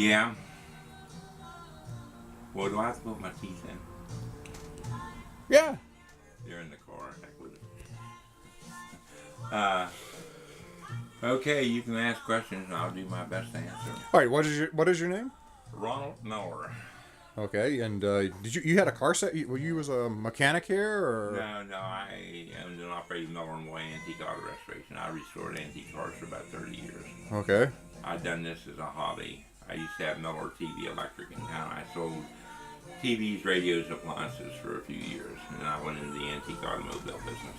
Yeah. Well, do I have to put my teeth in? Yeah. They're in the car. Heck with it. Okay, you can ask questions and I'll do my best to answer. All right. What is your name? Ronald Miller. Okay. And did you had a car set? Were you was a mechanic here or? No, I owned and operated Miller & Way Antique Auto Restoration. I restored antique cars for about 30 years. Okay. I've done this as a hobby. I used to have Miller TV Electric in town. I sold TVs, radios, appliances for a few years, and then I went into the antique automobile business.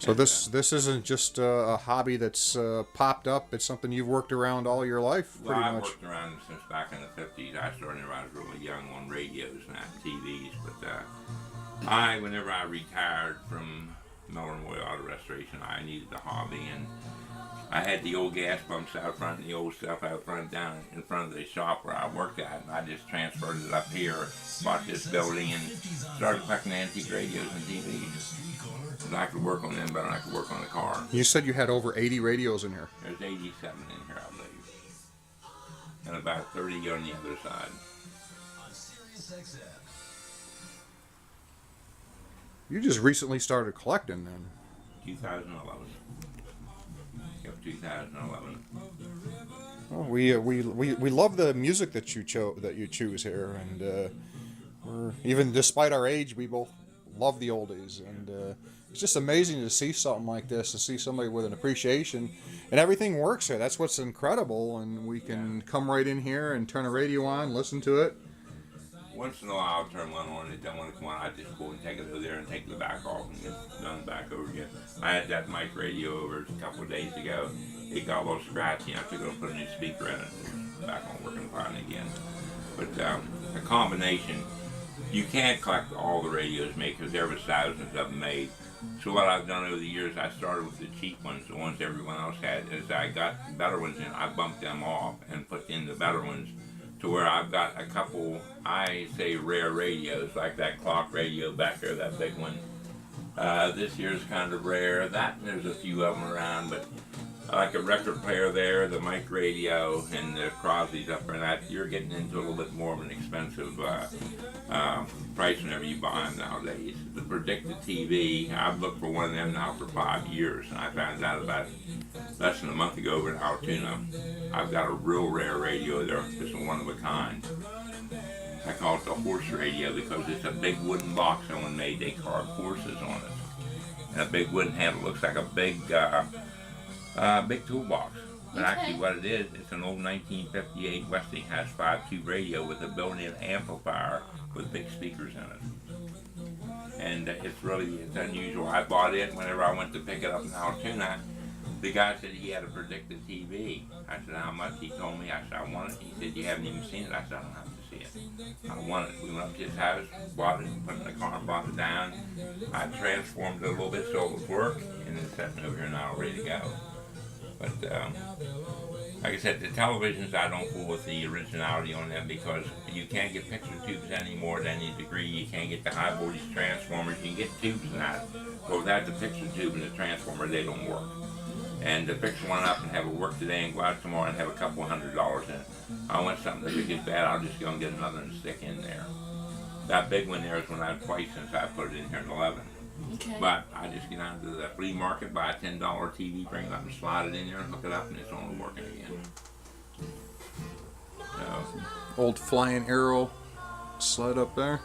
So this isn't just a hobby that's popped up. It's something you've worked around all your life, pretty Well, I much. worked around since back in the 50s. I started when I was really young on radios, not TVs. But whenever I retired from Miller & Way Auto Restoration, I needed a hobby, and I had the old gas pumps out front and the old stuff out front down in front of the shop where I worked at, and I just transferred it up here, bought this building, and started collecting antique radios and TVs. I could work on them better than I could work on the car. You said you had over 80 radios in here. There's 87 in here, I believe. And about 30 on the other side. You just recently started collecting then. 2011. Yep, 2011. Well, we love the music that you choose here, and even despite our age, we both love the oldies, and it's just amazing to see something like this, to see somebody with an appreciation, and everything works here. That's what's incredible, and we can come right in here and turn a radio on, listen to it. Once in a while I'll turn one on, it don't want to come on, I just go and take it over there and take the back off and get done back over again. I had that mic radio over a couple of days ago. It got a little scratchy, I took it and put a new speaker in it. It's back on working fine again. But a combination, you can't collect all the radios made because there was thousands of them made. So what I've done over the years, I started with the cheap ones, the ones everyone else had. As I got better ones in, I bumped them off and put in the better ones, to where I've got a couple, I say rare radios, like that clock radio back there, that big one. This year's kind of rare. There's a few of them around, but like a record player there, the mic radio, and the Crosby's up there, that you're getting into a little bit more of an expensive price whenever you buy them nowadays. The predicted TV, I've looked for one of them now for 5 years, and I found out about less than a month ago over in Altoona. I've got a real rare radio there. It's one of a kind. I call it the horse radio because it's a big wooden box someone made. They carved horses on it. And a big wooden handle. Looks like a big toolbox. But actually what it is, it's an old 1958 Westinghouse 5.2 radio with a built-in amplifier with big speakers in it. And it's unusual. I bought it whenever I went to pick it up in Altoona. The guy said he had a predicted TV. I said, how much? He told me. I said, I want it. He said, you haven't even seen it. I said, I don't have to see it. I want it. We went up to his house, bought it, put it in the car and brought it down. I transformed it a little bit so it would work, and it's sitting over here now ready to go. But like I said, the televisions, I don't fool with the originality on them because you can't get picture tubes anymore to any degree. You can't get the high voltage transformers. You can get tubes in that, but without the picture tube and the transformer, they don't work. And to fix one up and have it work today and go out tomorrow and have a couple $100 in it, I want something that if it gets bad, I'll just go and get another and stick in there. That big one there is one I've twice since I put it in here in 11. Okay. But I just get out to the flea market, buy a $10 TV, bring it up and slide it in there and hook it up, and it's on working again. So, Old flying arrow sled up there.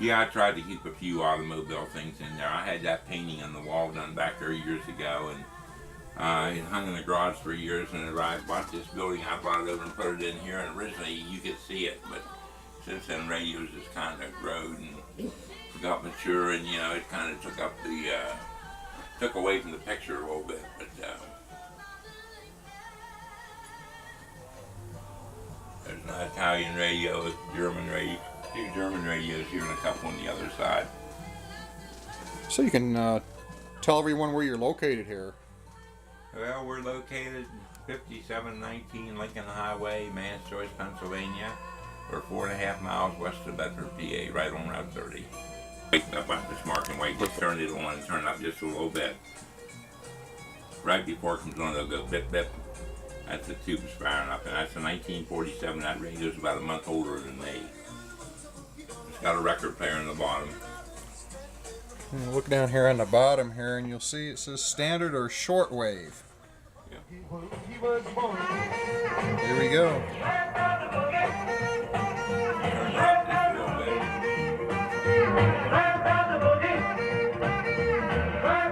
yeah, I tried to keep a few automobile things in there. I had that painting on the wall done back there years ago, and it hung in the garage for years, and I bought this building, I brought it over and put it in here, and originally you could see it, but since then radios just kind of growed and got mature, and it kind of took away from the picture a little bit, but there's an Italian radio, a German radio, two German radios here and a couple on the other side. So you can tell everyone where you're located here. Well, we're located 5719 Lincoln Highway, Mansjoy, Pennsylvania. We're 4.5 miles west of Bedford, PA, right on Route 30. Up on this marking way, just turned it on and turned up just a little bit. right before it comes on, it'll go bip bip. That's the tubes firing up, and that's a 1947. That radio's about a month older than me. It's got a record player in the bottom. Look down here on the bottom here, and you'll see it says standard or shortwave. Yeah. Here we go. Turn it up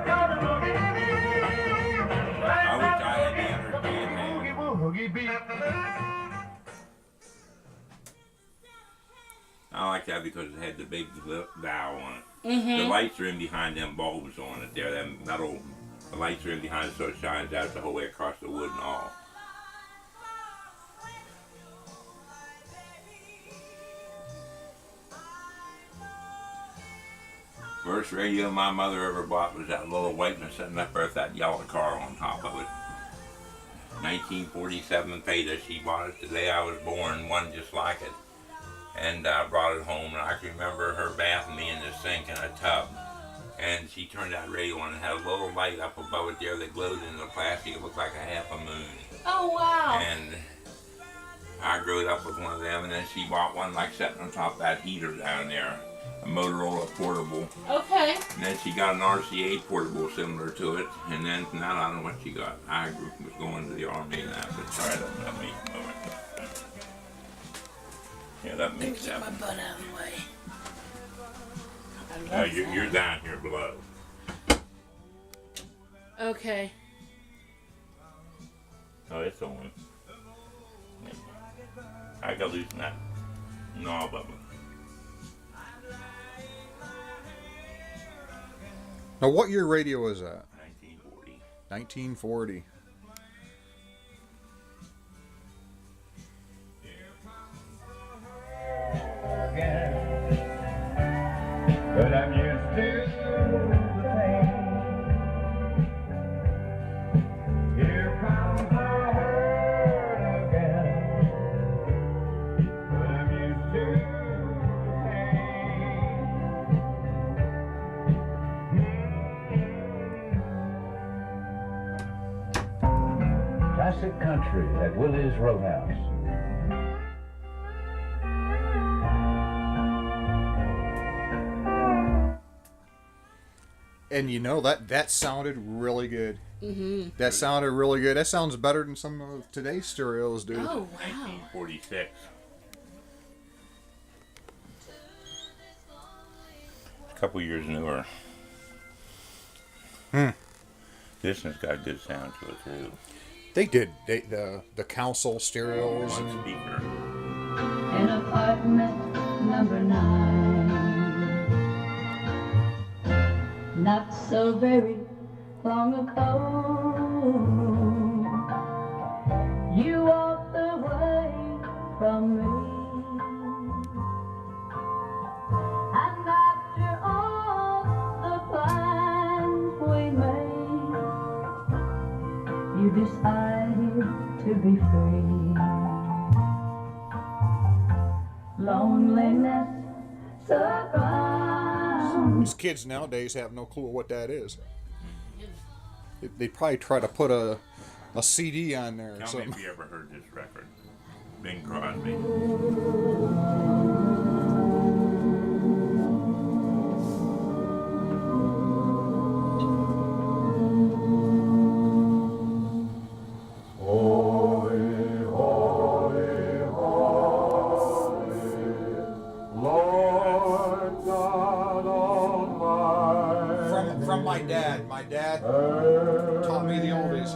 just a little bit. I wish I had the energy in there. I like that because it had the big dial on it. The lights are in behind them bulbs on it there. Them metal, the lights are in behind it so it shines out the whole way across the wood and all. First radio my mother ever bought was that little white one sitting up there with that yellow car on top of it. 1947 Peta. She bought it the day I was born, one just like it. And brought it home, and I can remember her bathing me in the sink in a tub. And she turned that radio on and had a little light up above it there that glowed in the plastic. It looked like a half a moon. Oh, wow. And I grew up with one of them, and then she bought one like sitting on top of that heater down there, a Motorola portable. Okay. And then she got an RCA portable similar to it, and then now I don't know what she got. I was going to the Army and that, but sorry, let me move it. Yeah, that makes sense. Get my butt out of the way. You're down here below. Okay. Oh, it's on. I gotta loosen that knob of it. Now, what year radio is that? 1940. 1940. But I'm used to the pain. Here comes the hurt again. But I'm used to the pain. Classic country at Willie's Roadhouse. And you know, that sounded really good. Mm-hmm. That sounded really good. That sounds better than some of today's stereos do. Oh, wow. 1946. A couple years newer. This one's got a good sound to it too. They did. The console stereos. One And speaker. In apartment number 9. Not so very long ago, you walked away from me, and after all the plans we made, you decided to be free. Loneliness surprised. these kids nowadays have no clue what that is. They probably try to put a CD on there or Tell me something. if you ever heard this record. Bing Crosby. From my dad. My dad taught me the oldies.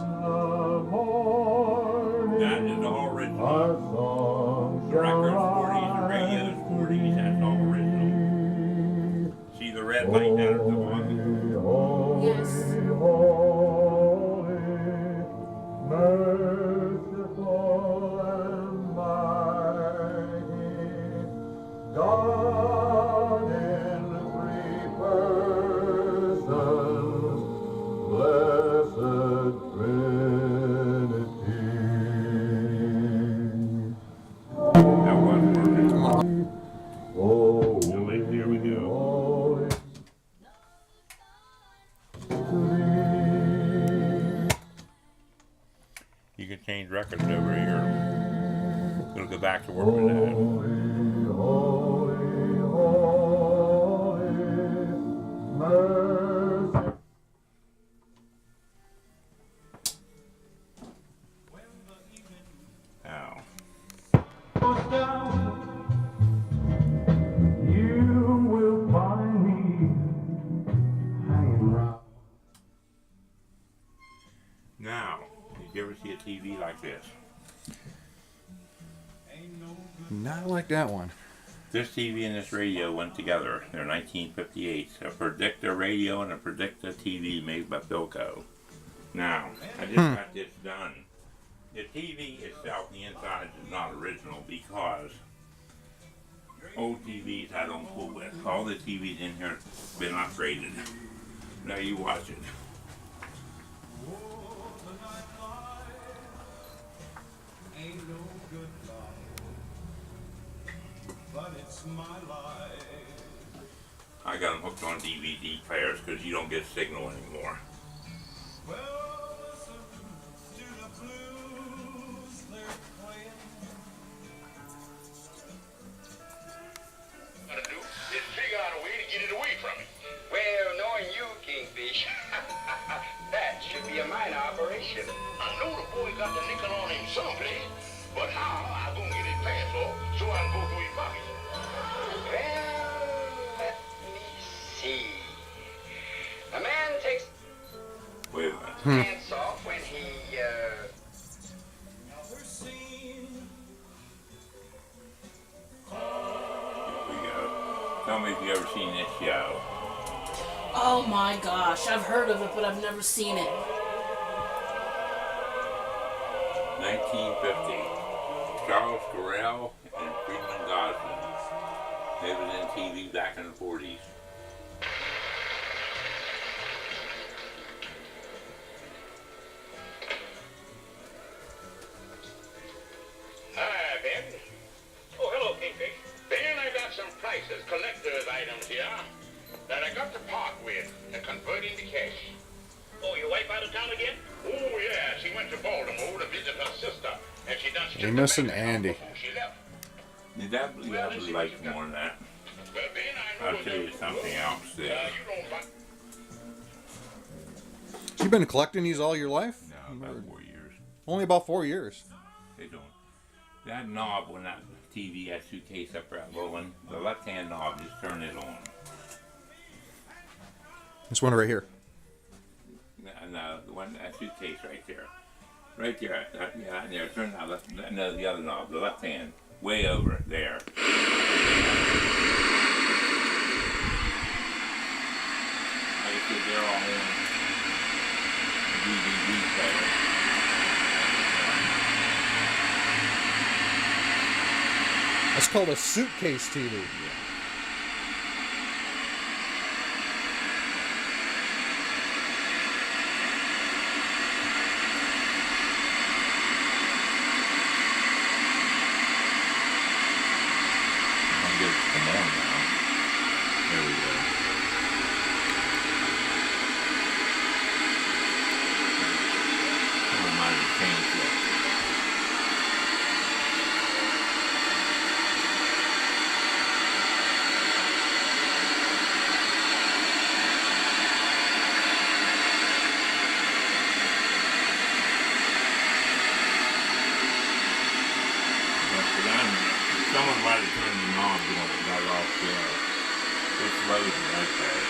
That is all original. The records 40s, the radios 40s, that's all original. See the red light down at the bottom? Yes. Merciful and mighty God in 3 persons, blessed Trinity. That wasn't working. Oh, So wait, here we go. records over here. Gonna go back to work with that. Ow. You will find me hanging round. Now, did you ever see a TV like this? Not like that one. This TV and this radio went together. They're 1958. A Predictor radio and a Predictor TV made by Philco. Now, I just got this done. The TV itself, the inside is not original because old TVs I don't fool with. All the TVs in here have been upgraded. Now you watch it. I got them hooked on DVD players because you don't get signal anymore. Figure out a way to get it away from it. Well, knowing you, Kingfish, that should be a minor operation. I know the boy got the nickel on him someplace, but how I gonna get it passed off so I can go through his pocket? Well, let me see. A man takes Wait a minute. pants off when he, Here we go. Tell me if you ever seen this show. Oh my gosh, I've heard of it, but I've never seen it. 1950. Charles Correll and Freeman Gosling. They was in TV back in the 40s. Hi, Ben. Oh, hello, Kingfish. Ben, I got some prices, collector's items here, that I got to part with and convert into cash. Oh, your wife out of town again? Oh, yeah. She went to Baltimore to visit her sister, and she done stripped Amos the and bank account Andy. before she left. Did that believe I would like more than that? Well, Ben, I know I'll tell you something else. you don't buy... You've been collecting these all your life? No, about 4 years. Only about 4 years. They don't. That knob when that TV, that suitcase up that little one, the left-hand knob, just turn it on. This one right here. No, the one, that suitcase right there. Right there. Yeah, there. Turn that left, no, the other knob, the left hand. Way over there. Like I said, they're all in DVD player. That's called a suitcase TV. I'll get it to come on now. There we go. I might have changed it. Someone might have turned the knob right off there. It's loading right there.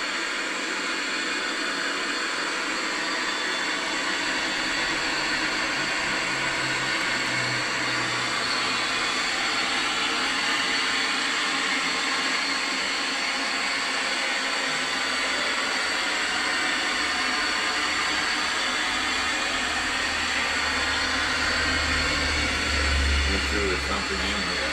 Make sure there's something in here.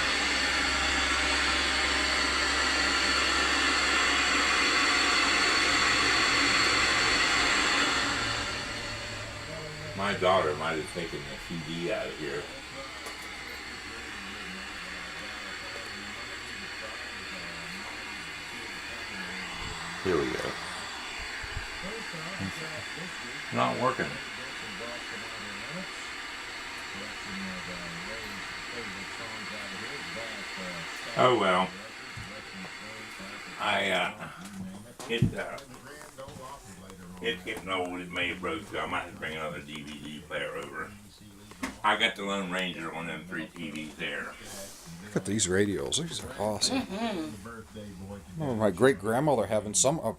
My daughter might have taken the CD out of here. Here we go. Not working. Oh well. It's getting old. It may have broke, so I might have to bring another DVD player over. I got the Lone Ranger on them 3 TVs there. Look at these radios. These are awesome. Oh, my great grandmother having some of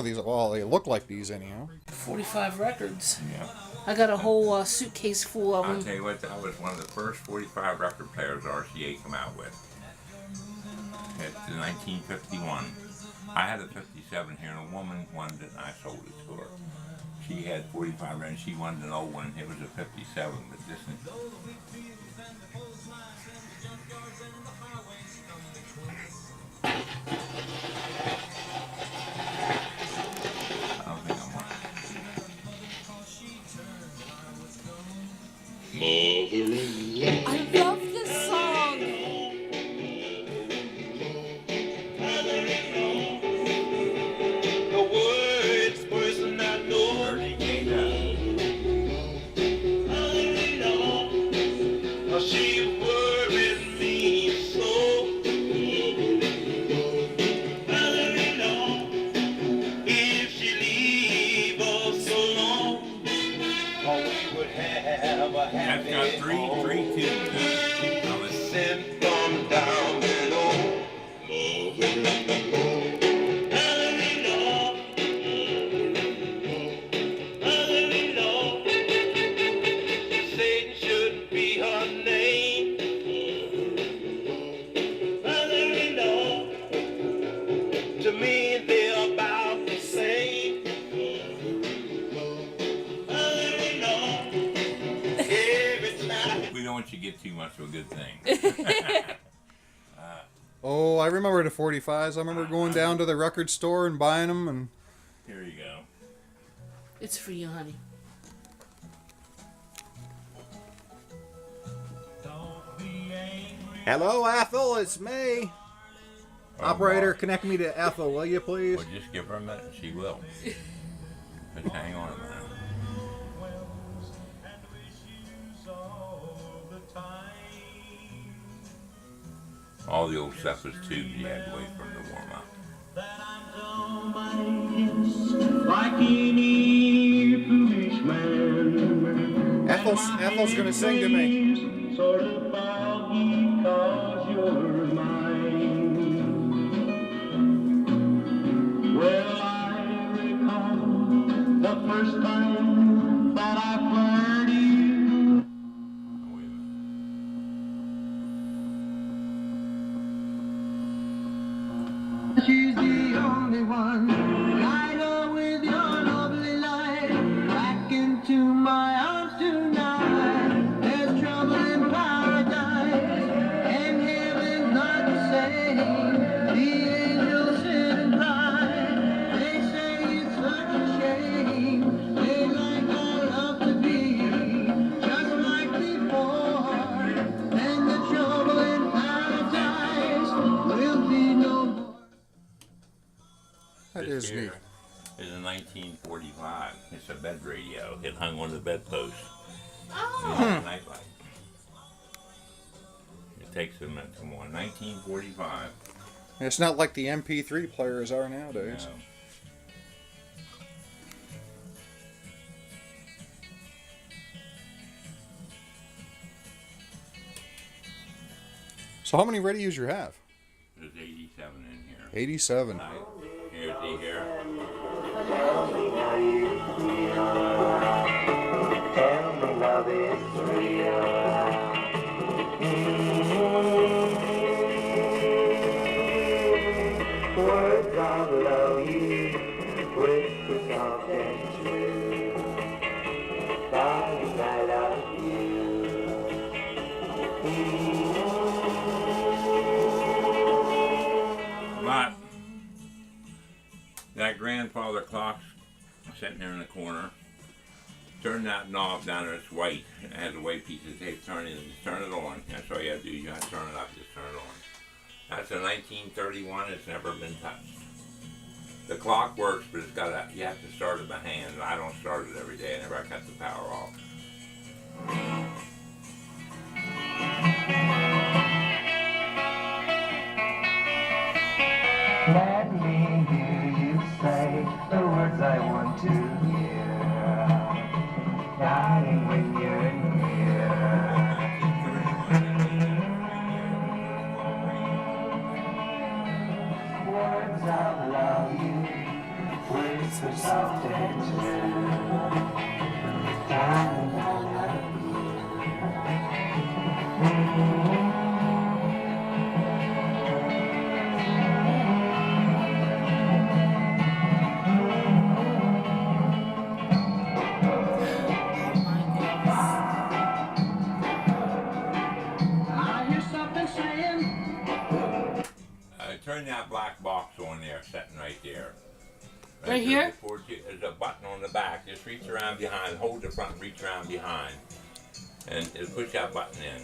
these. Well, they look like these anyhow. 45 records. Yeah. I got a whole suitcase full of I'll them. tell you what, that was one of the first 45 record players RCA come out with. It's in 1951. I had a 57 here, and a woman wanted it, and I sold it to her. She had 45, and she wanted an old one. It was a 57, but this is... I don't think I'm on. I love this song. The words person I know. She worried me so. If she leave us alone, we would have a happy That's got three tunes. I was sent from down below. Satan shouldn't be her name. To me, they're about the same. Every time. We don't want you to get too much of a good thing. Oh, I remember the 45s. I remember going down to the record store and buying them. And Here you go. It's for you, honey. hello, Ethel. It's me. Operator, connect me to Ethel, will you please? Well, just give her a minute and she will. Just hang on a minute. All the old stuff was tubes. You had to wait for them to warm up. Like any foolish man. Ethel's gonna sing to me. Sort of foggy 'cause you're mine. Well, I recall the first time that I flirted you. Oh, wait a minute. She's the only one. Light her with your lovely light. Back into my arms tonight. There's trouble in paradise. And heaven's not the same. The angels sit and cry. They say it's such a shame. They like our love to be just like before. And the trouble in paradise will be no more. That This is here neat. is a 1945. It's a bed radio. It hung on the bedpost. Oh. It's a nightlight. It takes a minute to come on. 1945. It's not like the MP3 players are nowadays. No. So how many radios you have? There's 87 in here. 87. Here's the here. Tell me love is real. Words of love you, whispers soft and true. Darling, I love you. But that grandfather clock's sitting there in the corner. Turn that knob down there, it's white. It has a white piece of tape. Turn it and just turn it on. That's all you have to do. You have to turn it up, just turn it on. That's a 1931. It's never been touched. The clock works, but it's got a, you have to start it by hand. I don't start it every day. I never cut the power off. I love you, whisper soft and true. Darling, I love I hear something saying, Turn that black box on there, sitting right there. Right here? There's a button on the back. Just reach around behind, hold the front, reach around behind, and push that button in.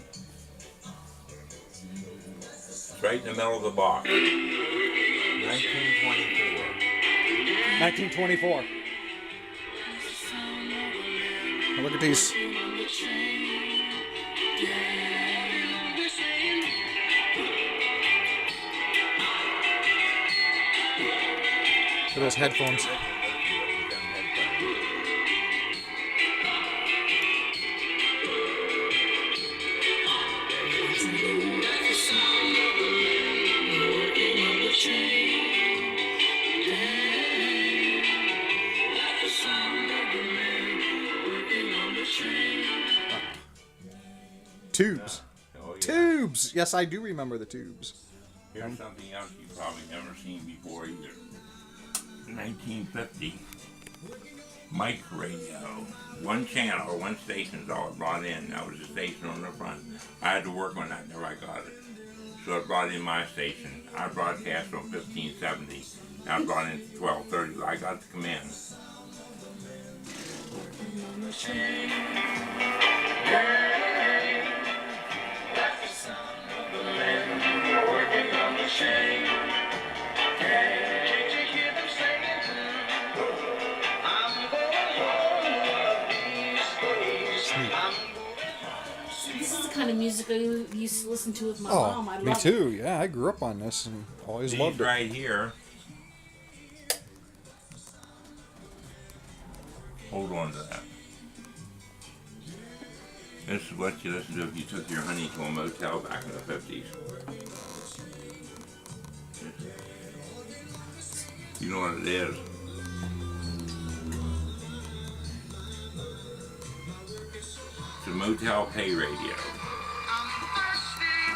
It's right in the middle of the box. 1924. 1924. Now look at these. Look at those headphones. Tubes. Oh, yeah. Tubes. Yes, I do remember the tubes. Here's something else you've probably never seen before either. 1950. Mic radio. One channel or one station is all it brought in. That was the station on the front. I had to work on that until I got it. So it brought in my station. I broadcast on 1570. Now I brought in 1230. I got the command. This is the kind of music I used to listen to with my mom. I Oh, me love too. Yeah, I grew up on this and always These loved it. right here. Hold on to that. This is what you listen to if you took your honey to a motel back in the 50s. You know what it is. It's a motel pay radio.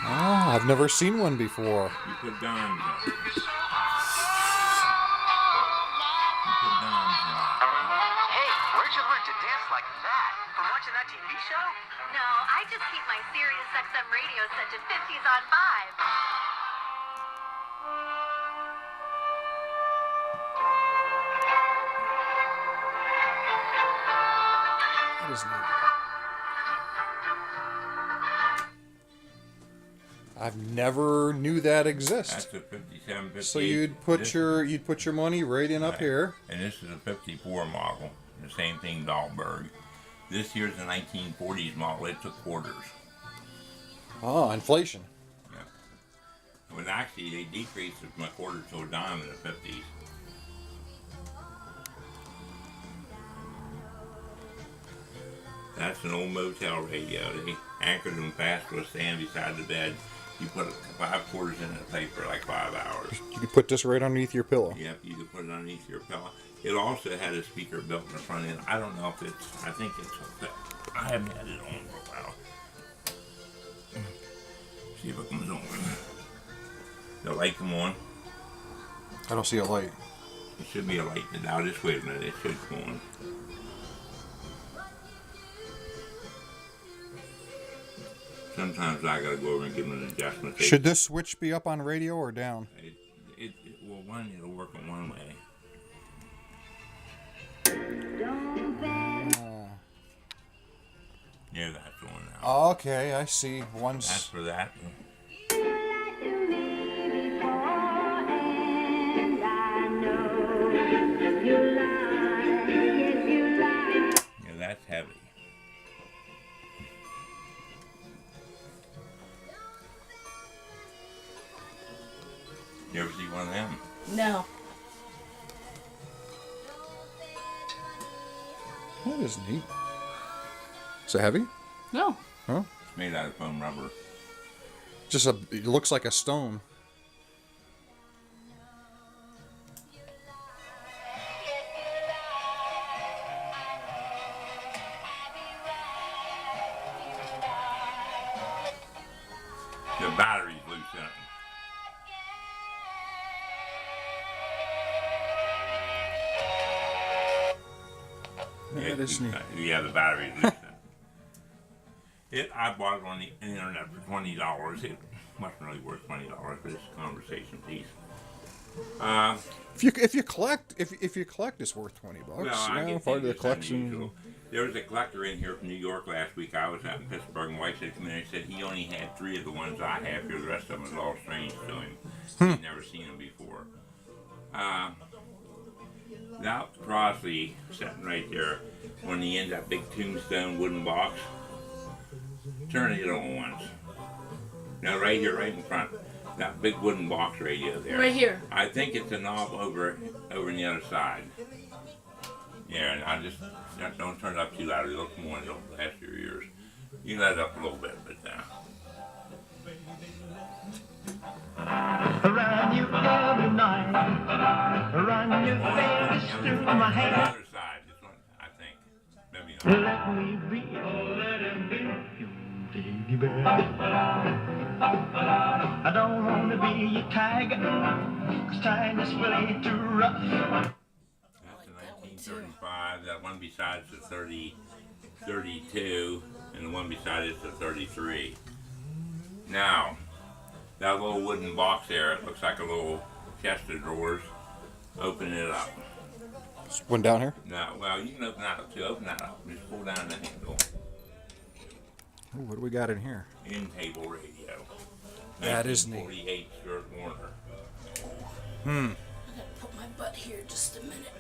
Oh, I've never seen one before. You put dimes in. You put dimes in. Hey, where'd you learn to dance like that? From watching that TV show? No, I just keep my Sirius XM radio set to 50s on 5. That is neat. I've never knew that exist. That's a 57, 58. So you'd put your money right in up here. And this is a 54 model. The same thing, Dahlberg. This here's a 1940s model. It took quarters. Oh, inflation. Yeah. But actually, they decreased it from a quarter to a dime in the 50s. That's an old motel radio. They anchored them fast to a stand beside the bed. You put 5 quarters in it, play for like 5 hours. You could put this right underneath your pillow. Yep, you could put it underneath your pillow. It also had a speaker built in the front end. I don't know if it's, I think it's, I haven't had it on for a while. See if it comes on. The light come on. I don't see a light. It should be a light now. Just wait a minute. It should come on. Sometimes I gotta go over and give them an adjustment. Should this switch be up on radio or down? Well, it'll work in one way. Yeah, that's on now. Okay, I see. That's One's for that. Yeah, that's heavy. You ever see one of them? No. that is neat. Is it heavy? No. Huh? It's made out of foam rubber. Just it looks like a stone. That is neat. Yeah, the battery's loose. I bought it on the internet for $20. It wasn't really worth $20 for this conversation piece. If you collect, it's worth $20. Well, I you know, get part of the things collection. unusual. There was a collector in here from New York last week. I was out in Pittsburgh, and White said, come in and said he only had 3 of the ones I have here. The rest of them was all strange to him. He'd never seen them before. That Crosley sitting right there on the end of that big tombstone wooden box. Turn it on once. Now right here, right in front. That big wooden box radio there. Right here. I think it's a knob over on the other side. Yeah, and I just don't turn it up too loud. It'll come on, it'll blast your ears. You let it up a little bit, but Around you every night, around your face through my on the hand. other side, this one, I think. Maybe not. Let me be, oh let him be your teddy bear. I don't want to be your tiger, 'cause time is really too rough. That's the 1935. That one beside is the 32, and the one beside is the 33. Now, that little wooden box there, it looks like a little chest of drawers. Open it up. One down here. No, well, you can open that up too. Open that up. Just pull down the handle. Ooh, what do we got in here? In-table radio. That is neat. 1948 Stuart Warner. I gotta put my butt here just a minute.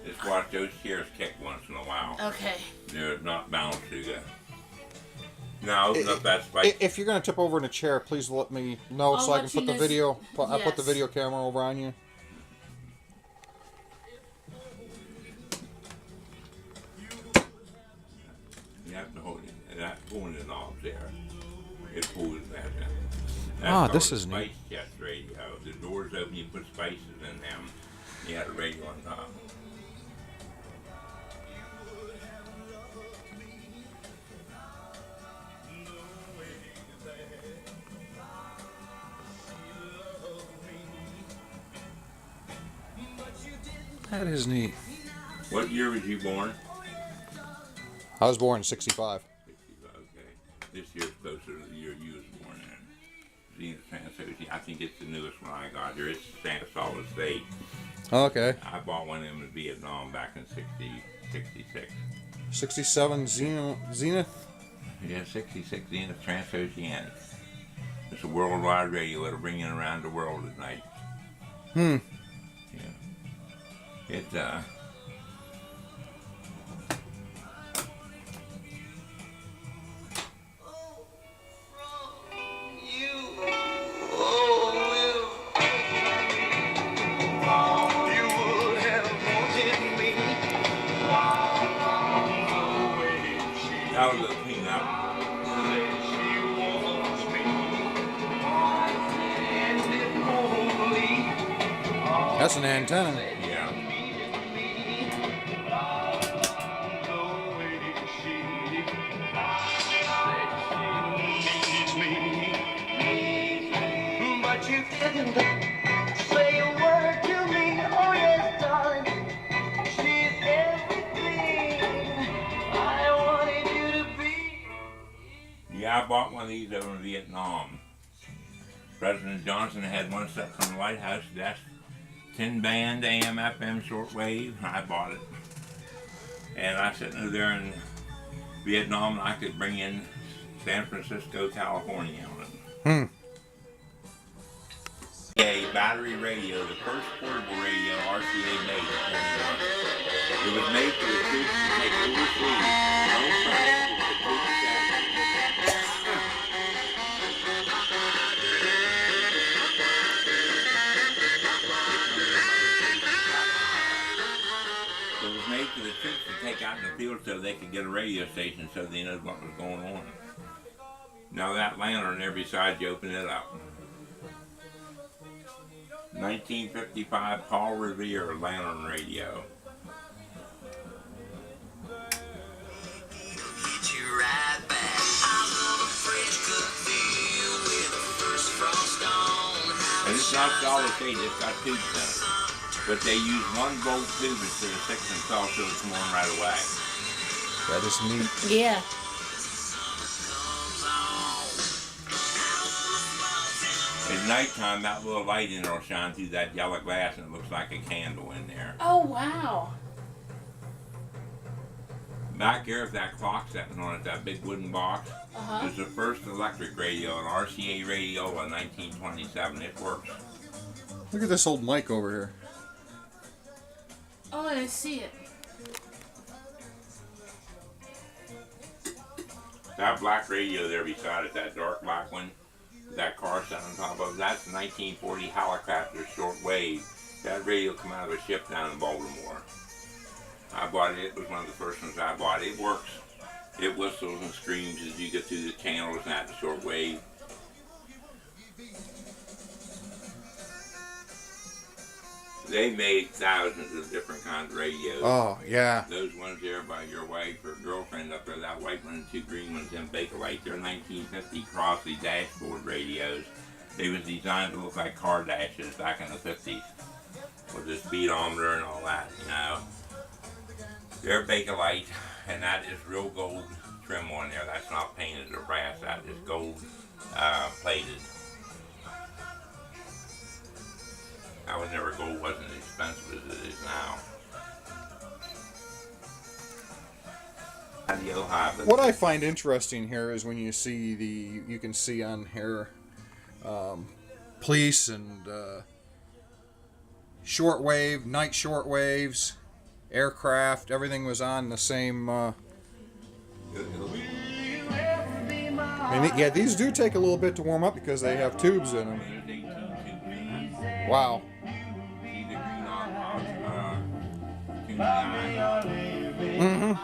Just watch those chairs kick once in a while. Okay. They're not balanced too good. Now open up that spice. If you're gonna tip over in a chair, please let me know I'll so I let can you put the guys- video. I put the Yes. video camera over on you. You have to hold it. That pulling the knobs there. It pulls that in. That's Ah, called this a is neat. spice chest radio. The doors open, you put spices in them. You had a radio on top. That is neat. What year was you born? I was born in '65. 65, okay. This year's closer to the year you was born in. Zenith Transocean. I think it's the newest one I got here. It's solid state. Okay. I bought one of them in Vietnam back in 66. 67 Zenith. Yeah, 66 Zenith Transoceanic. It's a worldwide radio. It'll bring you around the world at night. Yeah. It's that was a clean up. That's an antenna. Yeah. But you didn't say a word to me. Oh yes, darling, she's everything I wanted you to be. Yeah, I bought one of these over in Vietnam. President Johnson had one set from the White House desk. 10-band AM FM shortwave. I bought it. And I sitting over there in Vietnam, and I could bring in San Francisco, California on it. A battery radio, the first portable radio RCA made in 41. It was made for the troops to take overseas. No friends with the troops It was made for the troops to take out in the field so they could get a radio station so they knew what was going on. Now that lantern there beside you, open it up. 1955 Paul Revere lantern radio. And it's not solid state, it's got tubes in it. But they use 1 volt tube instead of 6 and 12 so it's come on right away. That is neat. Yeah. At nighttime, that little light in there will shine through that yellow glass and it looks like a candle in there. Oh, wow. Back there, if that clock sitting on it, that big wooden box, is the first electric radio, an RCA radio in 1927. It works. Look at this old mic over here. Oh, I see it. That black radio there beside it, that dark black one, that car sat on top of, that's a 1940 helicopter shortwave. That radio come out of a ship down in Baltimore. I bought it. It was one of the first ones I bought. It works. It whistles and screams as you get through the channels and that shortwave. They made thousands of different kinds of radios. Oh, yeah. Those ones there by your wife or girlfriend up there, that white one and two green ones in Bakelite, they're 1950 Crossley dashboard radios. They was designed to look like car dashes back in the 50s with the speedometer and all that, you know. They're Bakelite, and that is real gold trim on there. That's not painted or brass, that is gold plated. That was never gold, wasn't as expensive as it is now. What I find interesting here is when you see you can see on here police and shortwave, night shortwaves, aircraft, everything was on the same. I mean, yeah, these do take a little bit to warm up because they have tubes in them. Wow. Mm-hmm.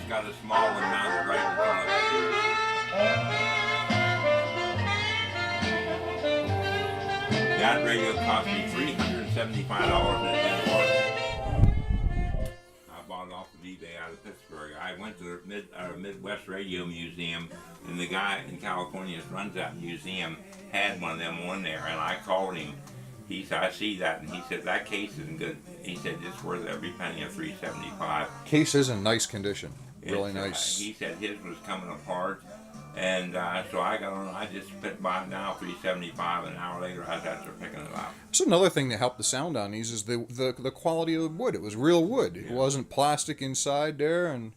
Got a small one mounted right in front of it. That radio cost me $375 and it didn't work. I bought it off of eBay out of Pittsburgh. I went to the Midwest Radio Museum, and the guy in California that runs that museum had one of them on there, and I called him. He said, I see that, and he said, that case isn't good. He said, it's worth every penny of $375. Case is in nice condition. Really nice. He said his was coming apart, and so I got on. I just spit by it now, $375. An hour later, I got to picking it up. That's another thing that helped the sound on these is the quality of the wood. It was real wood. It wasn't plastic inside there, and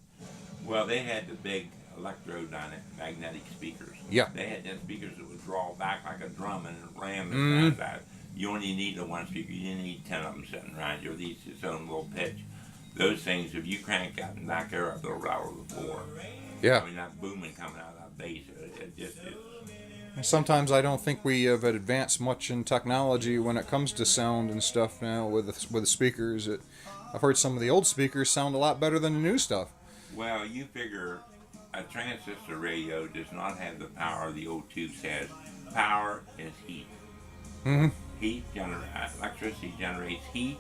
well, they had the big electrodynamic magnetic speakers. Yeah. They had them speakers that would draw back like a drum and ram and that. You only need the one speaker. You didn't need 10 of them sitting around you with each its own little pitch. Those things, if you crank out and back there up, they'll rattle the floor. Yeah. I mean, that booming coming out of that bass, it just is. Sometimes I don't think we have advanced much in technology when it comes to sound and stuff now with the speakers. I've heard some of the old speakers sound a lot better than the new stuff. Well, you figure a transistor radio does not have the power the old tubes has. Power is heat. Mm-hmm. Electricity generates heat.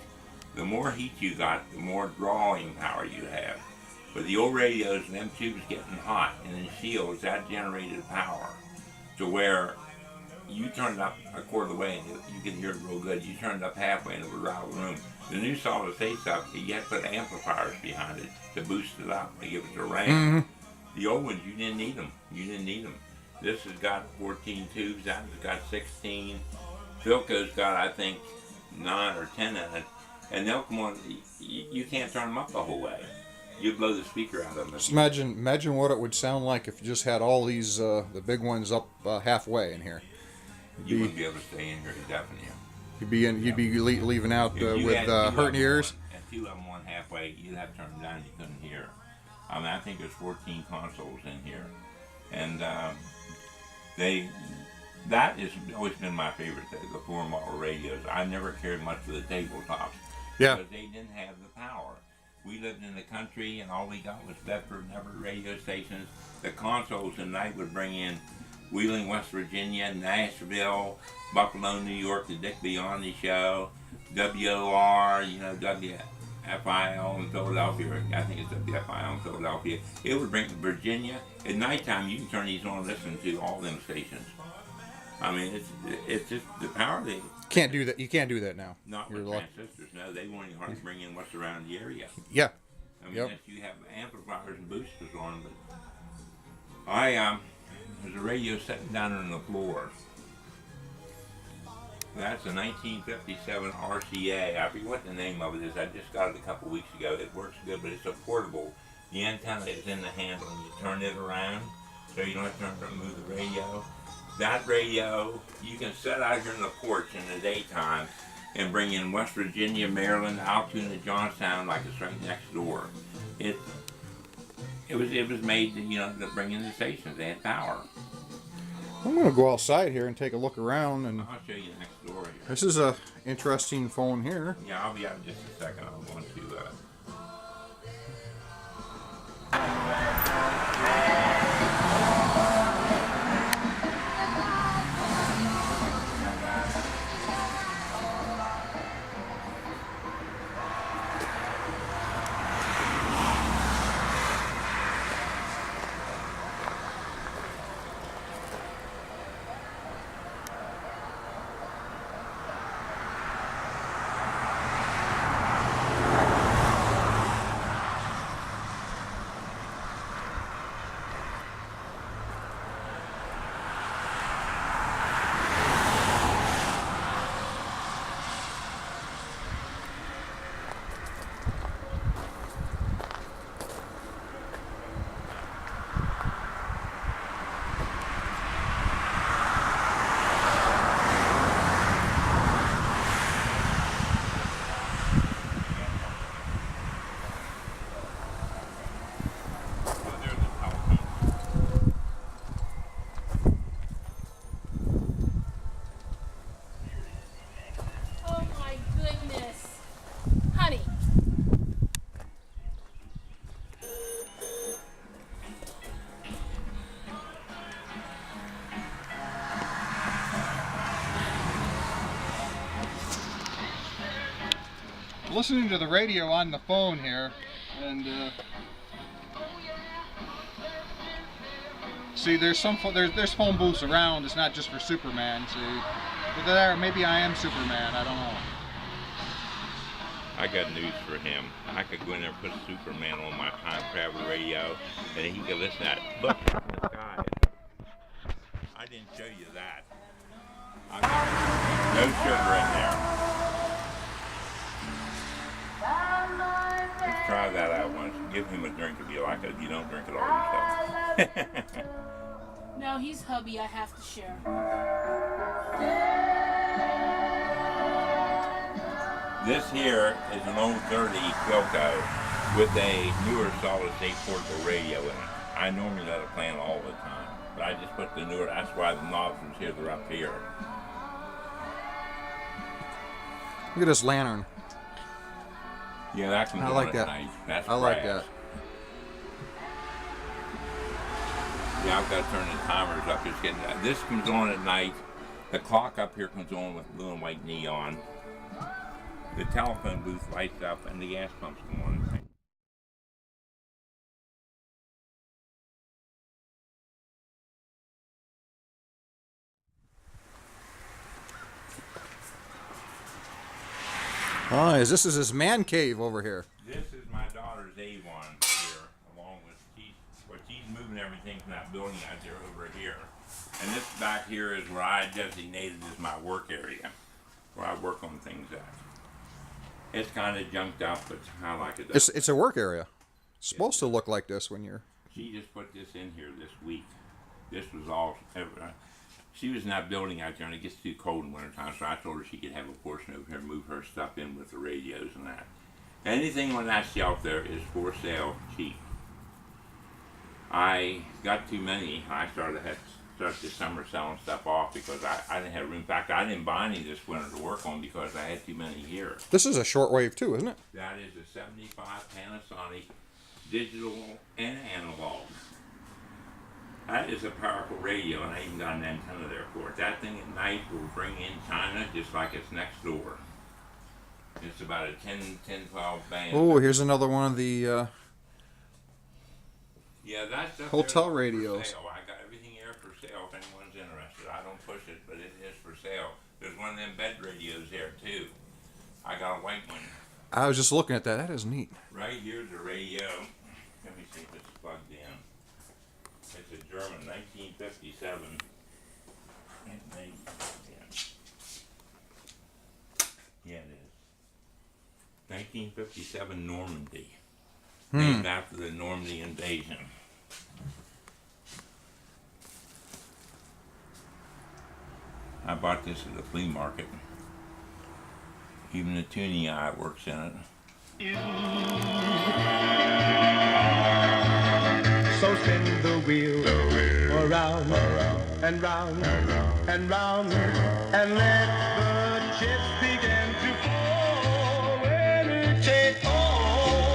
The more heat you got, the more drawing power you have. But the old radios and them tubes getting hot and in shields, that generated power to where you turn it up a quarter of the way and you can hear it real good. You turn it up halfway and it would rattle the room. The new solid state stuff, you have to put amplifiers behind it to boost it up, to give it the range. Mm-hmm. The old ones, you didn't need them. This has got 14 tubes, that has got 16. Philco's got, I think, 9 or 10 in it. And they'll come on, you can't turn them up the whole way. You blow the speaker out of them. Just imagine what it would sound like if you just had all these, the big ones up halfway in here. You wouldn't be able to stay in here, definitely. You'd be leaving out with hurting ears. If two of them on halfway, you'd have to turn them down, you couldn't hear. I mean, I think there's 14 consoles in here. And that has always been my favorite, the 4-model radios. I never cared much for the tabletops. Yeah. Because they didn't have the power. We lived in the country, and all we got was Bedford and Everett radio stations. The consoles at night would bring in Wheeling, West Virginia, Nashville, Buffalo, New York, the Dick Biondi Show, WOR, WFIL in Philadelphia. I think it's WFIL in Philadelphia. It would bring Virginia. At nighttime, you can turn these on and listen to all them stations. I mean, it's just the power they Can't do that. You can't do that now. not You're with like, transistors. No, they won't even hardly bring in what's around the area. yeah. I mean, Yep. yes, you have amplifiers and boosters on, but there's a radio sitting down on the floor. That's a 1957 RCA. I forget what the name of it is. I just got it a couple weeks ago. It works good, but it's a portable. The antenna is in the handle, and you turn it around, so you don't have to turn it and move the radio. That radio, you can set out here in the porch in the daytime and bring in West Virginia, Maryland, Altoona, Johnstown, like it's right next door. It was made to bring in the stations. They had power. I'm going to go outside here and take a look around. And I'll show you next door here. this is a interesting phone here. Yeah, I'll be out in just a second. I'm going to. Oh my goodness. Honey. Listening to the radio on the phone here, and see, there's phone booths around. It's not just for Superman. See, but there, maybe I am Superman. I don't know. I got news for him. I could go in there and put Superman on my time travel radio, and he could listen to that. Look in the sky. I didn't show you that. I got no sugar in there. Let's try that out once. Give him a drink if you like it. If you don't drink it all yourself. No, he's hubby. I have to share. This here is an old 30 Quilco with a newer solid-state portable radio in it. I normally let it play all the time, but I just put the newer. That's why the knobs here, they're up here. Look at this lantern. Yeah, that can I go like on that. at night. That's I like brass. that. Yeah, I've got to turn the timers up. It's getting this comes on at night. The clock up here comes on with blue and white neon. The telephone booth lights up, and the gas pumps come on. Oh, this is his man cave over here. This is my daughter's Avon here, along with she's moving everything from that building out there over here. And this back here is where I designated as my work area, where I work on things at. It's kind of junked up, but I like it. It's a work area. It's supposed to look like this when you're. She just put this in here this week. This was all. She was in that building out there, and it gets too cold in wintertime, so I told her she could have a portion over here, move her stuff in with the radios and that. Anything on that shelf there is for sale cheap. I got too many. I started this summer selling stuff off because I didn't have room. In fact, I didn't buy any this winter to work on because I had too many here. This is a shortwave too, isn't it? That is a 75 Panasonic digital and analog. That is a powerful radio, and I even got an antenna there for it. That thing at night will bring in China just like it's next door. It's about a 10, 12 band. Oh, here's another one of the Yeah, that's up hotel there for radios. sale. I got everything here for sale if anyone's interested. I don't push it, but it is for sale. There's one of them bed radios there too. I got a white one. I was just looking at that. That is neat. Right here's a radio. Let me see if it's plugged in. It's a German 1957. It may be plugged in. Yeah, it is. 1957 Normandy. Named after the Normandy invasion. I bought this at the flea market. Even the tuning eye works in it. So spin the wheel around and round and round, and let the chips begin to fall. Winner take all.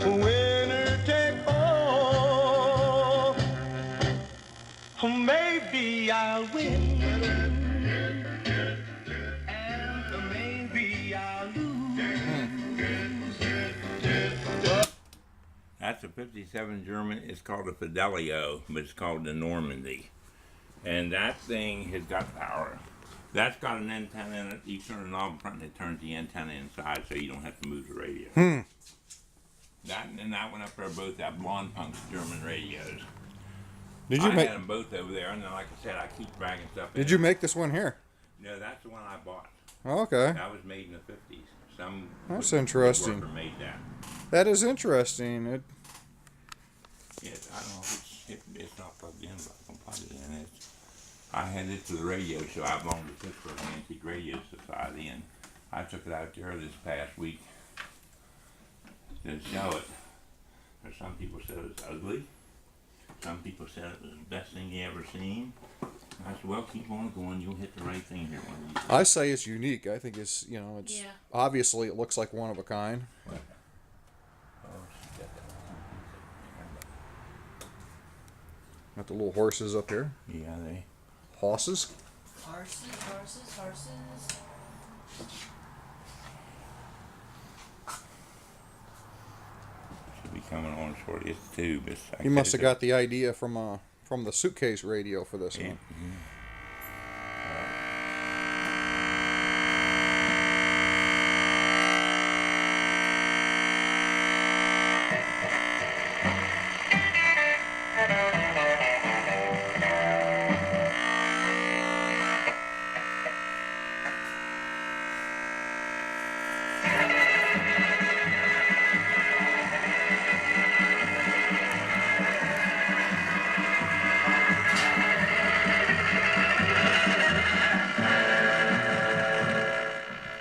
Winner take all. Maybe I'll win. And maybe I'll lose. That's a 57 German. It's called a Fidelio, but it's called the Normandy. And that thing has got power. That's got an antenna in it. You turn the knob in front and it turns the antenna inside so you don't have to move the radio. That and that one up there both have blonde punks German radios. Did you I make? had them both over there, and then like I said, I keep dragging stuff in. Did you make this one here? No, that's the one I bought. Oh, okay. That was made in the 50s. Some That's woodworker interesting. made that. That is interesting. I don't know if it's not plugged in, but I can plug it in. I had it to the radio show. I belong to Pittsburgh Antique Radio Society, and I took it out there this past week to show it. There's some people said it was ugly. Some people said it was the best thing you ever seen. I said, well, keep on going. You'll hit the right thing here one of these days. I say it's unique. I think it's it's Yeah. obviously it looks like one of a kind. Oh, she's got that. Got the little horses up here. Yeah, they. Horses. Horses. Should be coming on shortly. It's tube. He must have got the idea from the suitcase radio for this one.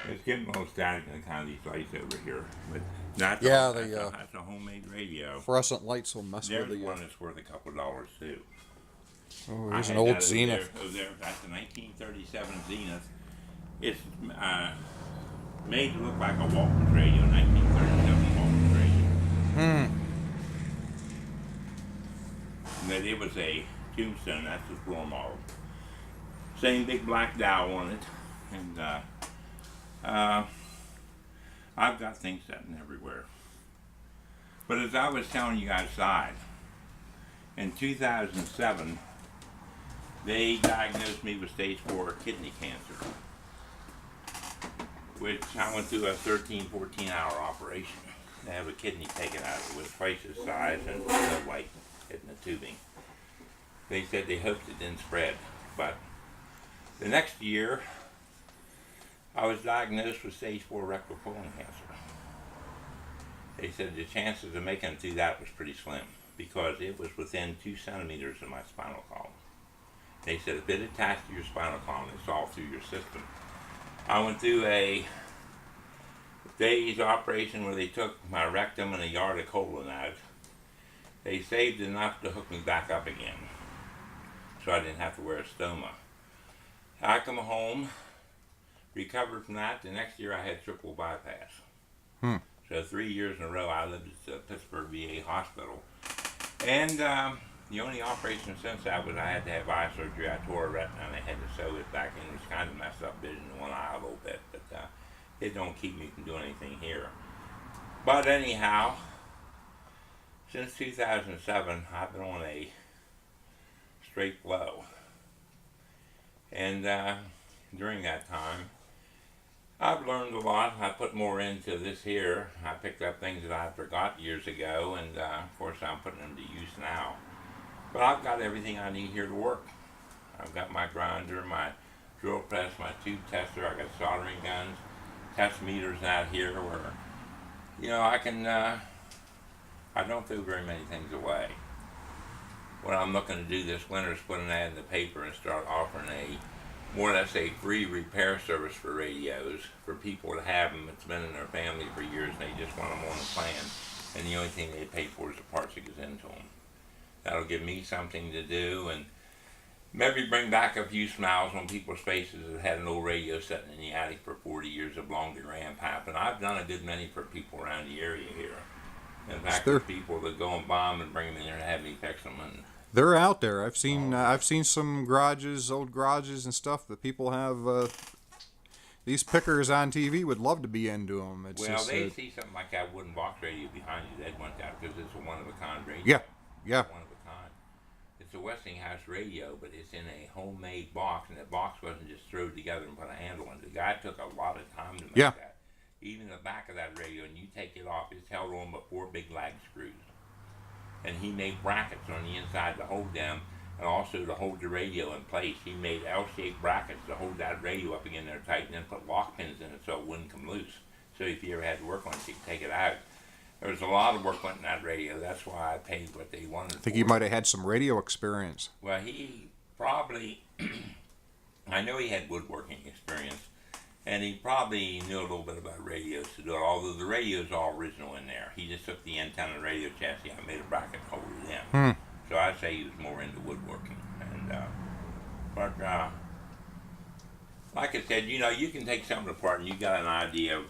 It's getting a little static in kind of these lights over here, but not. Yeah, that's a homemade radio. Fluorescent lights will mess There's with the. one that's worth a couple $2 too. Oh, I here's an had old that Zenith. Over there, that's a 1937 Zenith. It's made to look like a Walkman radio, 1937 Walkman radio. But it was a Tombstone, that's the floor model. Same big black dial on it, and I've got things sitting everywhere. But as I was telling you outside, in 2007, they diagnosed me with stage 4 kidney cancer, which I went through a 13, 14-hour operation to have a kidney taken out. It was twice its size and the white hitting the tubing. They said they hoped it didn't spread, but the next year, I was diagnosed with stage 4 rectal colon cancer. They said the chances of making it through that was pretty slim because it was within 2 centimeters of my spinal column. They said if it attached to your spinal column, it's all through your system. I went through a day's operation where they took my rectum and a yard of colon out. They saved enough to hook me back up again, so I didn't have to wear a stoma. I come home, recovered from that. The next year I had triple bypass. So 3 years in a row I lived at the Pittsburgh VA hospital. And The only operation since that was I had to have eye surgery. I tore a retina and they had to sew it back in, which kind of messed up vision in one eye a little bit, but it don't keep me from doing anything here. But anyhow, since 2007, I've been on a straight flow. And during that time, I've learned a lot. I put more into this here. I picked up things that I forgot years ago, and of course I'm putting them to use now. But I've got everything I need here to work. I've got my grinder, my drill press, my tube tester. I got soldering guns, test meters out here where, you know, I can, I don't throw very many things away. What I'm looking to do this winter is put an ad in the paper and start offering a, more or less a free repair service for radios for people to have them. It's been in their family for years and they just want them on the plan. And the only thing they pay for is the parts that goes into them. That'll give me something to do and maybe bring back a few smiles on people's faces that had an old radio sitting in the attic for 40 years of long Duran pipe. And I've done a good many for people around the area here. In fact, there's people that go and buy them and bring them in here and have me fix them. And they're out there. I've seen some garages, old garages and stuff that people have. These pickers on TV would love to be into them. It's well, just, they see something like that wooden box radio behind you, they'd want that because it's a one-of-a-kind radio. Yeah, yeah. One of a kind. It's a Westinghouse radio, but it's in a homemade box, and that box wasn't just thrown together and put a handle on it. The guy took a lot of time to make that. Even the back of that radio, and you take it off, it's held on by 4 big lag screws. And he made brackets on the inside to hold them, and also to hold the radio in place. He made L-shaped brackets to hold that radio up again there tight, and then put lock pins in it so it wouldn't come loose. So if you ever had to work on it, you could take it out. There was a lot of work went in that radio. That's why I paid what they wanted. I think he might have had some radio experience. Well, he probably, I know he had woodworking experience, and he probably knew a little bit about radios to do it, although the radio's all original in there. He just took the antenna radio chassis and made a bracket and hold it in. So I'd say he was more into woodworking. And but like I said, you know, you can take something apart and you got an idea of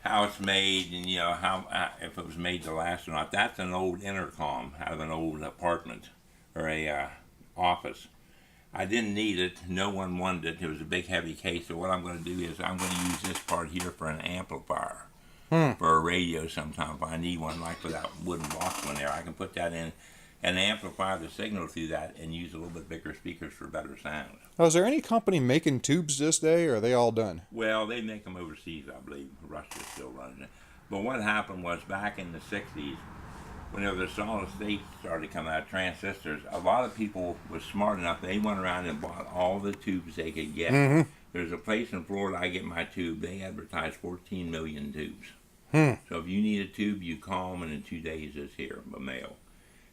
how it's made and, you know, how if it was made to last or not. That's an old intercom out of an old apartment or a office. I didn't need it. No one wanted it. It was a big, heavy case. So what I'm going to do is I'm going to use this part here for an amplifier for a radio sometime. If I need one like with that wooden box one there, I can put that in and amplify the signal through that and use a little bit bigger speakers for better sound. Now, is there any company making tubes this day, or are they all done? Well, they make them overseas, I believe. Russia's still running it. But what happened was back in the 60s, whenever the solid state started coming out, transistors, a lot of people were smart enough, they went around and bought all the tubes they could get. There's a place in Florida I get my tube, they advertise 14 million tubes. So if you need a tube, you call them, and in 2 days it's here by mail.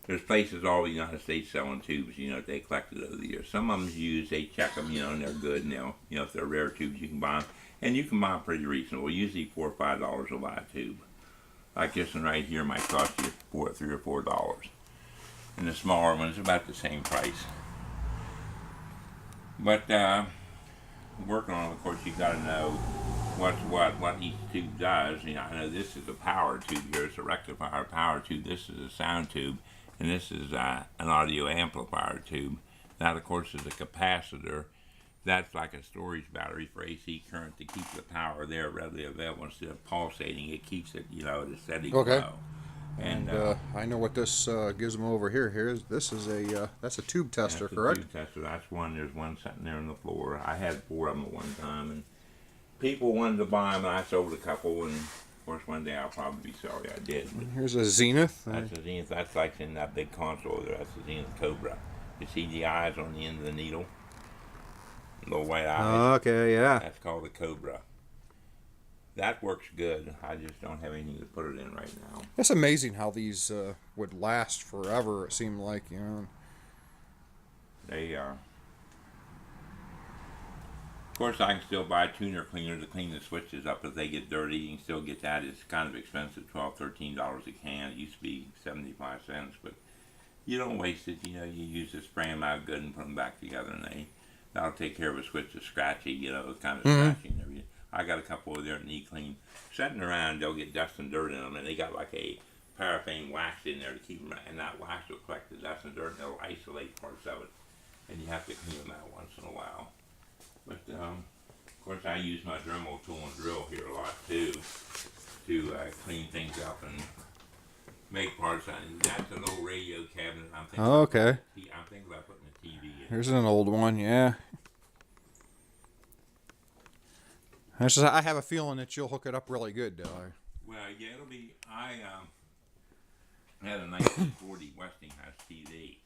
There's places all over the United States selling tubes, you know, that they collected over the years. Some of them use, they check them, you know, and they're good, and they'll, you know, if they're rare tubes, you can buy them. And you can buy them pretty reasonable, usually $4 or $5 to buy a tube. Like this one right here might cost you $3 or $4. And the smaller one's about the same price. But working on it, of course, you got to know what each tube does. You know, I know this is a power tube here. It's a rectifier power tube. This is a sound tube, and this is an audio amplifier tube. That, of course, is a capacitor. That's like a storage battery for AC current to keep the power there readily available instead of pulsating. It keeps it, you know, at a steady flow. And I know what this gizmo over here. This is a that's a tube tester, correct? Tube tester. That's one. There's one sitting there on the floor. I had 4 of them at one time, and people wanted to buy them, and I sold a couple. And of course, one day I'll probably be sorry I did. Here's a Zenith. That's a Zenith. That's like in that big console there. That's a Zenith Cobra. You see the eyes on the end of the needle? Little white eyes. Okay, yeah. That's called a Cobra. That works good. I just don't have anything to put it in right now. It's amazing how these would last forever. It seemed like, you know. They are. Of course, I can still buy a tuner cleaner to clean the switches up if they get dirty. You can still get that. It's kind of expensive, $12, $13 a can. It used to be 75 cents, but you don't waste it. You know, you use to spray them out good and put them back together, and that'll take care of a switch that's scratchy, you know, kind of scratchy and everything. I got a couple over there that need clean. Sitting around, they'll get dust and dirt in them, and they got like a paraffin wax in there to keep them, and that wax will collect the dust and dirt, and it'll isolate parts of it. And you have to clean them out once in a while. But, of course, I use my Dremel tool and drill here a lot, too, to clean things up and make parts on it. That's an old radio cabinet. I'm thinking okay. I'm thinking about putting a TV in. Here's an old one, yeah. I have a feeling that you'll hook it up really good, Dog. Well, yeah, it'll be. I had a 1940 Westinghouse TV,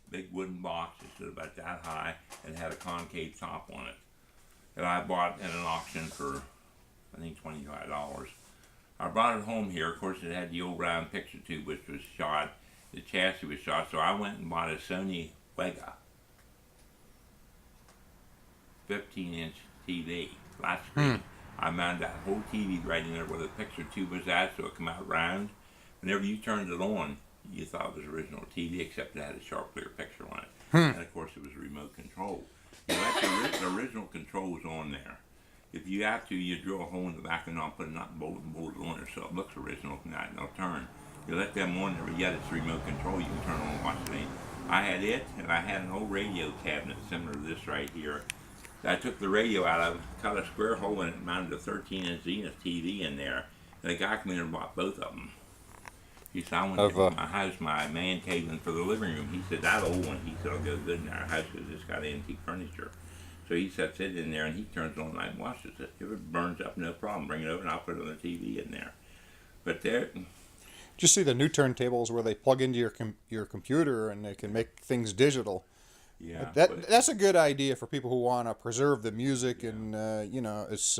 big wooden box that stood about that high and had a concave top on it. That I bought at an auction for, I think, $25. I brought it home here. Of course, it had the old round picture tube, which was shot. The chassis was shot, so I went and bought a Sony Vega 15-inch TV, flat screen. I mounted that whole TV right in there where the picture tube was at, so it come out round. Whenever you turned it on, you thought it was original TV, except it had a sharp, clear picture on it. And of course, it was remote control. You know, that's the original controls on there. If you have to, you drill a hole in the back and I'll put a nut and bolt on there so it looks original tonight and they'll turn. You let them on there, but yet it's remote control. You can turn on and watch the thing. I had it, and I had an old radio cabinet similar to this right here. I took the radio out of, cut a square hole in it, and mounted a 13-inch Zenith TV in there. And the guy came in and bought both of them. He said, I want to put my house, my man cave in for the living room. He said, that old one, he said, will go good in our house because it's got antique furniture. So he sets it in there, and he turns it on and I watches it. If it burns up, no problem. Bring it over, and I'll put it on the TV in there. But there... Did you see the new turntables where they plug into your computer and they can make things digital? Yeah, that's a good idea for people who want to preserve the music, and you know, it's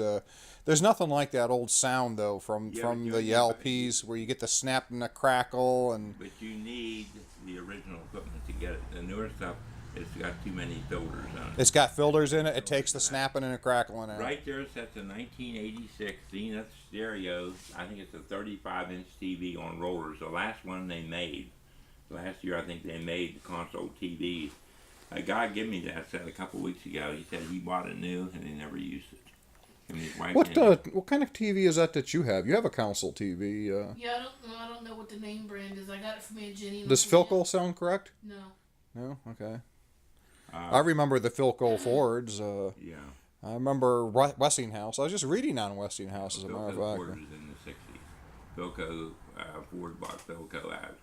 there's nothing like that old sound though from the LPs where you get the snap and the crackle and. But you need the original equipment to get it. The newer stuff, it's got too many filters on it. It's got filters in it. It takes the snapping and the crackling out. Right there, that's a 1986 Zenith stereo. I think it's a 35-inch TV on rollers. The last one they made. Last year, I think they made the console TVs. A guy gave me that set a couple weeks ago. He said he bought it new and he never used it. And his wife What kind of TV is that you have? You have a console TV. Yeah, I don't know what the name brand is. I got it from Aunt Jenny. Does Philco sound correct? No. No? Okay. I remember the Philco Fords. Yeah. I remember Westinghouse. I was just reading on Westinghouse as a matter of fact. Ford was in the 60s. Philco, Ford bought Philco out.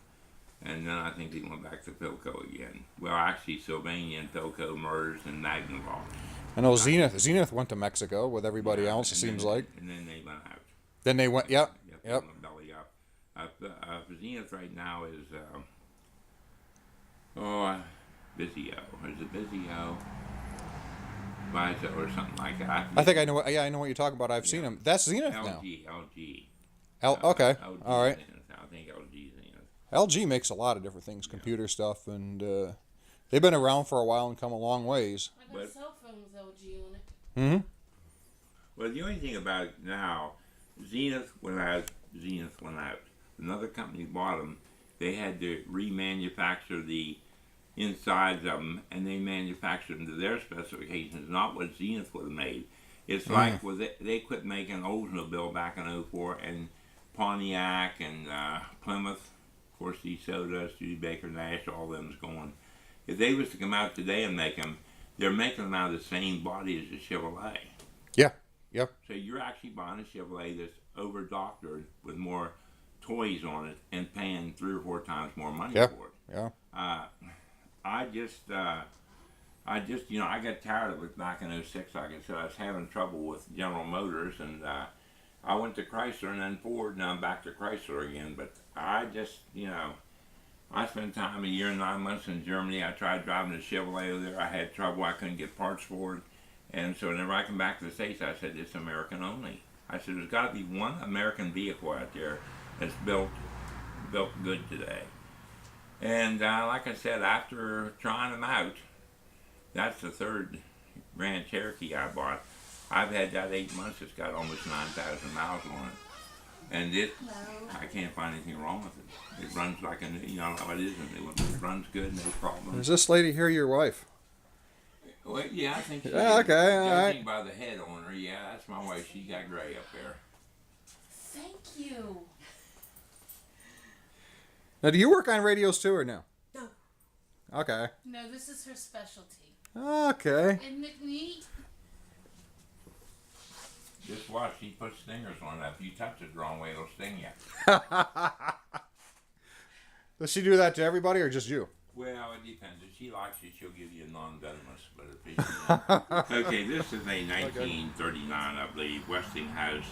And then I think they went back to Philco again. Well, actually, Sylvania and Philco merged and Magnavox. I know Zenith went to Mexico with everybody else, it seems like. And then they went out. Then they went, yep. Belly up. Zenith right now is, Vizio. Is it Vizio? Vizio or something like that. I think I know. I know what you're talking about. I've seen them. That's Zenith now. LG. Okay. LG all right. Zenith. I think LG Zenith. LG makes a lot of different things, computer stuff, and they've been around for a while and come a long ways. I got a cell phone with LG on it. Mm-hmm. Well, the only thing about it now, Zenith went out. Another company bought them. They had to remanufacture the insides of them, and they manufactured them to their specifications, not what Zenith would have made. It's like they quit making Oldsmobile back in 04, and Pontiac and Plymouth. Of course, DeSoto, Studebaker, Nash, all of them's going. If they was to come out today and make them, they're making them out of the same body as the Chevrolet. Yeah, yep. So you're actually buying a Chevrolet that's over-doctored with more toys on it and paying 3 or 4 times more money for it. Yeah. I just, I got tired of it back in 06. Like I said, I was having trouble with General Motors, and I went to Chrysler and then Ford, now I'm back to Chrysler again. But I just, I spent time 1 year and 9 months in Germany. I tried driving a Chevrolet over there. I had trouble. I couldn't get parts for it. And so whenever I come back to the States, I said, it's American only. I said, there's got to be one American vehicle out there that's built good today. And like I said, after trying them out, that's the 3rd Grand Cherokee I bought. I've had that 8 months. It's got almost 9,000 miles on it. And I can't find anything wrong with it. It runs like a new, it isn't. It runs good, no problem. Is this lady here your wife? Well, yeah, I think she is. Okay, all right. Judging by the head on her, yeah, that's my wife. She got gray up there. Thank you. Now, do you work on radios too, or no? No. Okay. No, this is her specialty. Okay. Isn't it neat? Just watch, she puts stingers on it. If you touch it the wrong way, it'll sting you. Does she do that to everybody or just you? Well, it depends. If she likes you, she'll give you a non-venomous. But if it's, okay, this is a 1939, I believe, Westinghouse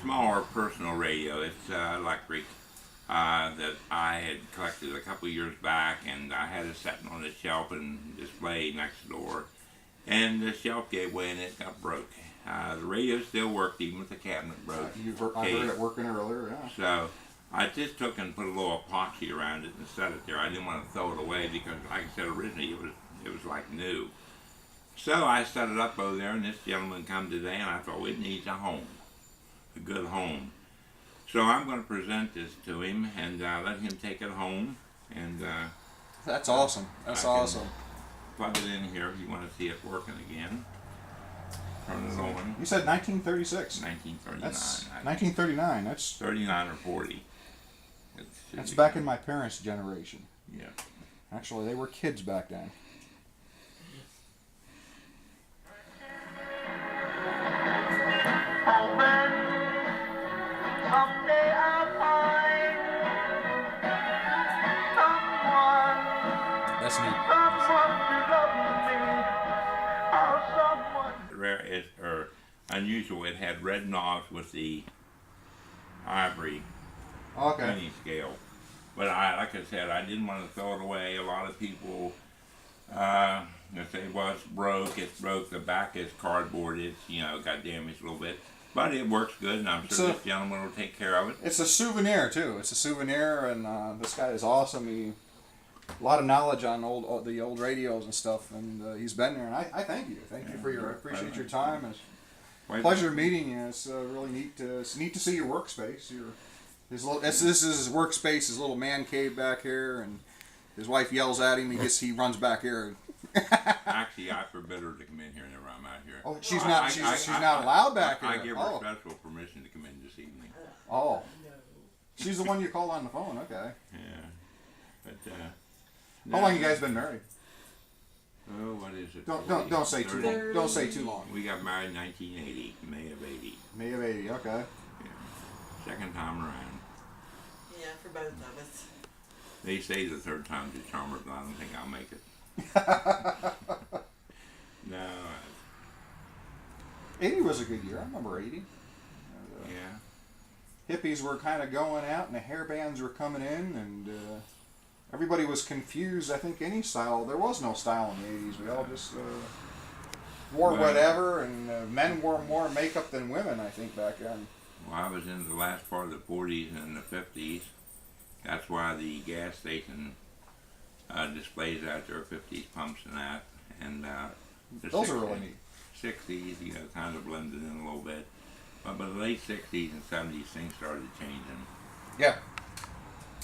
smaller personal radio. It's electric that I had collected a couple years back, and I had it sitting on the shelf and display next door. And the shelf gave way and it got broke. The radio still worked even with the cabinet broke. I heard it working earlier, yeah. So I just took and put a little epoxy around it and set it there. I didn't want to throw it away because, like I said originally, it was like new. So I set it up over there, and this gentleman come today, and I thought it needs a home, a good home. So I'm going to present this to him and let him take it home. And that's awesome. That's awesome. Plug it in here if you want to see it working again. Turn it on. You said 1936. 1939. That's 1939. That's 39 or 40. That's back in my parents' generation. Yeah. Actually, they were kids back then. Someday I'll find someone. That's neat. Someone to love me. Oh, someone. Rare is or unusual. It had red knobs with the ivory penny scale. But like I said, I didn't want to throw it away. A lot of people they say, well, it's broke. The back is cardboard. It's got damaged a little bit. But it works good, and I'm sure this gentleman will take care of it. It's a souvenir, too. It's a souvenir, and this guy is awesome. A lot of knowledge on the old radios and stuff, and he's been there. And I thank you. Thank you for I appreciate your time. It's a pleasure meeting you. It's really neat. It's neat to see your workspace. This is his workspace, his little man cave back here, and his wife yells at him. He runs back here. Actually, I forbid her to come in here whenever I'm out here. Oh, she's not. She's not allowed back here. I give her special permission to come in this evening. Oh, she's the one you call on the phone. Okay. Yeah, but how long you guys been married? Oh, what is it? Don't say too long. Don't say too long. We got married in 1980, May of 80. May of 80. Okay. Yeah. Second time around. Yeah, for both of us. They say the third time's a charmer, but I don't think I'll make it. No. 80 was a good year. I remember 80. Yeah. Hippies were kind of going out, and the hair bands were coming in, and everybody was confused. I think any style. There was no style in the 80s. We all just wore whatever, and men wore more makeup than women, I think, back then. Well, I was in the last part of the 40s and the 50s. That's why the gas station displays out there, 50s pumps and that. And the those 60s, are really neat. 60s, kind of blended in a little bit. But by the late 60s and 70s, things started changing. Yeah.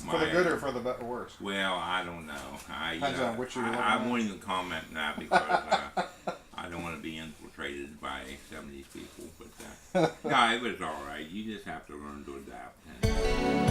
For the good or for the worse? Well, I don't know. Depends on which you're looking I at. won't even comment on that because I don't want to be infiltrated by 70s people. But no, it was all right. You just have to learn to adapt. And,